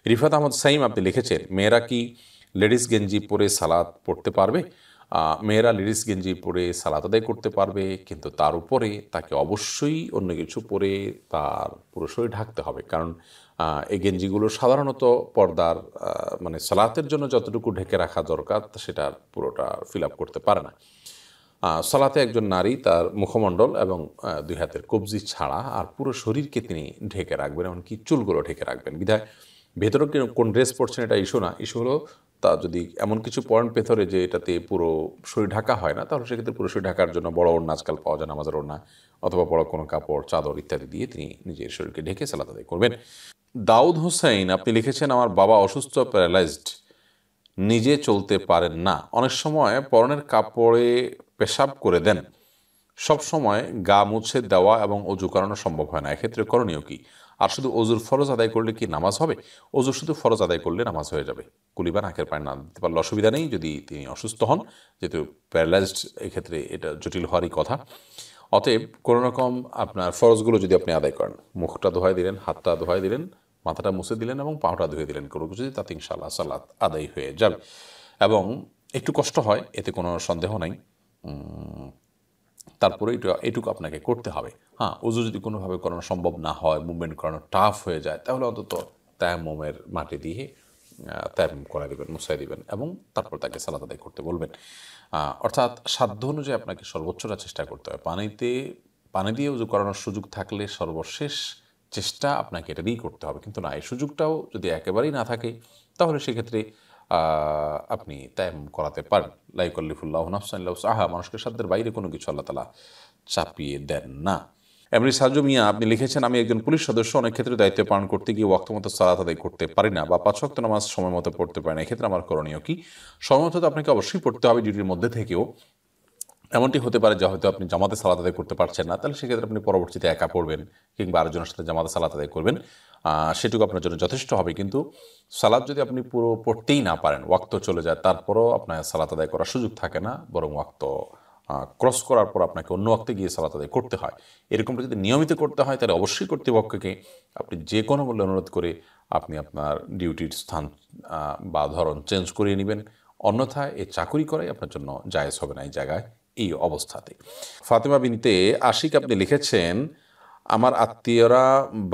রিফাত আহমদ সাইম আপনি লিখেছেন, মেয়েরা কি লেডিস গেঞ্জি পরে সালাত পড়তে পারবে? মেয়েরা লেডিস গেঞ্জি পরে সালাত আদায় করতে পারবে, কিন্তু তার উপরে তাকে অবশ্যই অন্য কিছু পরে তার পুরো শরীর ঢাকতে হবে। কারণ এই গেঞ্জিগুলো সাধারণত পর্দার মানে সালাতের জন্য যতটুকু ঢেকে রাখা দরকার সেটা পুরোটা ফিল আপ করতে পারে না। সালাতে একজন নারী তার মুখমণ্ডল এবং দুই হাতের কবজি ছাড়া আর পুরো শরীরকে তিনি ঢেকে রাখবেন, এমনকি চুলগুলো ঢেকে রাখবেন। বিধায় ভেতরে কোন ড্রেস পরছেন এটা ইস্যু না, ইস্যু হলো তা যদি এমন কিছু পয়েন্ট ভেতরে যে এটাতে পুরো শরীর ঢাকা হয় না, তাহলে সেক্ষেত্রে পুরো শরীর ঢাকার জন্য বড় ওড়না আজকাল পাওয়া যায়, নামাজের ওড়না অথবা বড় কোনো কাপড়, চাদর ইত্যাদি দিয়ে তিনি নিজের শরীরকে ঢেকে সালাত আদায় করবেন। দাউদ হোসেন আপনি লিখেছেন, আমার বাবা অসুস্থ, প্যারালাইজড, নিজে চলতে পারেন না, অনেক সময় পরনের কাপড়ে পেশাব করে দেন, সব সময় গা মুছে দেওয়া এবং অজু করানো সম্ভব হয় না, এক্ষেত্রে করণীয় কি? আর শুধু অজুর ফরজ আদায় করলে কি নামাজ হবে? অজু শুধু ফরজ আদায় করলে নামাজ হয়ে যাবে। কুলিবা নাকের পানি না দিতে পারলে অসুবিধা নেই, যদি তিনি অসুস্থ হন, যেহেতু প্যারালাইজড এক্ষেত্রে এটা জটিল হওয়ারই কথা। অতএব কোনো রকম আপনার ফরজগুলো যদি আপনি আদায় করেন, মুখটা ধোয়াই দিলেন, হাতটা ধোয়াই দিলেন, মাথাটা মুছে দিলেন এবং পাটা ধুয়ে দিলেন, কোনো কিছু তাতে ইনশাআল্লাহ সালাত আদায় হয়ে যাবে। এবং একটু কষ্ট হয়, এতে কোনো সন্দেহ নাই, তারপরে এটুকু আপনাকে করতে হবে। হ্যাঁ, উজু যদি কোনোভাবে করানো সম্ভব না হয়, মুভমেন্ট করানো টাফ হয়ে যায়, তাহলে অন্তত তায়াম্মুমের মাটি দিয়ে তায়াম্মুম করে দেবেন, মুছাই দিবেন এবং তারপর তাকে সালাত আদায় করতে বলবেন। অর্থাৎ সাধ্য অনুযায়ী আপনাকে সর্বোচ্চটা চেষ্টা করতে হবে। পানি দিয়ে উজু করানোর সুযোগ থাকলে সর্বশেষ চেষ্টা আপনাকে এটা দিয়েই করতে হবে, কিন্তু না, এই সুযোগটাও যদি একেবারেই না থাকে, তাহলে সেক্ষেত্রে আপনি তায়াম্মুম করাতে পারেন। লা ইউকাল্লিফুল্লাহু নাফসান ইল্লা উসআহা, মানুষকে সাধ্যের বাইরে কোনো কিছু আল্লাহ তাআলা চাপিয়ে দেন না। এমনি সাজু মিয়া আপনি লিখেছেন, আমি একজন পুলিশ সদস্য, অনেক ক্ষেত্রে দায়িত্ব পালন করতে গিয়ে ওয়াক্ত মতো সালাত আদায় করতে পারি না বা ৫ ওয়াক্ত নামাজ সময় মতো পড়তে পারি না, এক্ষেত্রে আমার করণীয় কি? সময় মতো তো আপনাকে অবশ্যই পড়তে হবে ডিউটির মধ্যে থেকেও। এমনটি হতে পারে যে হয়তো আপনি জামাতে সালাত আদায় করতে পারছেন না, তাহলে সেক্ষেত্রে আপনি পরবর্তীতে একা পড়বেন কিংবা আরেকজনের সাথে জামাতে সালাত আদায় করবেন, সেটুকু আপনার জন্য যথেষ্ট হবে। কিন্তু সালাত যদি আপনি পুরো পড়তেই না পারেন, ওয়াক্ত চলে যায়, তারপরও আপনার সালাত আদায় করার সুযোগ থাকে না, বরং ওয়াক্ত ক্রস করার পর আপনাকে অন্য ওয়াক্তে গিয়ে সালাত আদায় করতে হয়, এরকমটা যদি নিয়মিত করতে হয়, তাহলে অবশ্যই কর্তৃপক্ষকে আপনি যে কোনো মূল্যে অনুরোধ করে আপনি আপনার ডিউটির স্থান বা ধরন চেঞ্জ করিয়ে নেবেন, অন্যথায় এই চাকুরি করাই আপনার জন্য জায়েজ হবে না এই জায়গায়, এই অবস্থাতে। ফাতেমা বিনতে আশিক আপনি লিখেছেন, আমার আত্মীয়রা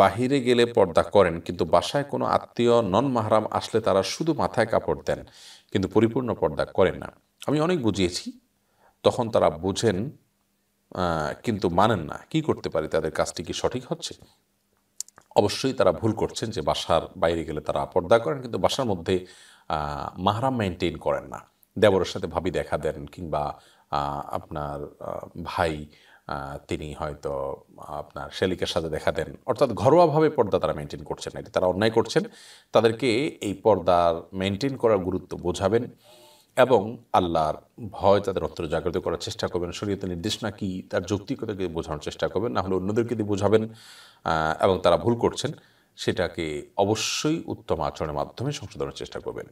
বাহিরে গেলে পর্দা করেন, কিন্তু বাসায় কোনো আত্মীয় নন মাহরাম আসলে তারা শুধু মাথায় কাপড় দেন, কিন্তু পরিপূর্ণ পর্দা করেন না। আমি অনেক বুঝিয়েছি, তখন তারা বুঝেন কিন্তু মানেন না, কি করতে পারি? তাদের কাজটি কি সঠিক হচ্ছে? অবশ্যই তারা ভুল করছেন যে বাসার বাইরে গেলে তারা পর্দা করেন, কিন্তু বাসার মধ্যে মাহরাম মেনটেন করেন না। দেবরের সাথে ভাবি দেখা দেন, কিংবা আপনার ভাই তিনি হয়তো আপনার শেলিকের সাথে দেখা দেন, অর্থাৎ ঘরোয়াভাবে পর্দা তারা মেনটেন করছেন না, এটি তারা অন্যায় করছেন। তাদেরকে এই পর্দার মেনটেন করার গুরুত্ব বোঝাবেন এবং আল্লাহর ভয় তাদের অন্তরে জাগ্রত করার চেষ্টা করবেন, শরীয়তের নির্দেশনা কি তার যৌক্তিকতাকে বোঝানোর চেষ্টা করবেন, না হলে অন্যদেরকে দিয়ে বোঝাবেন এবং তারা ভুল করছেন সেটাকে অবশ্যই উত্তম আচরণের মাধ্যমে সংশোধনের চেষ্টা করবেন।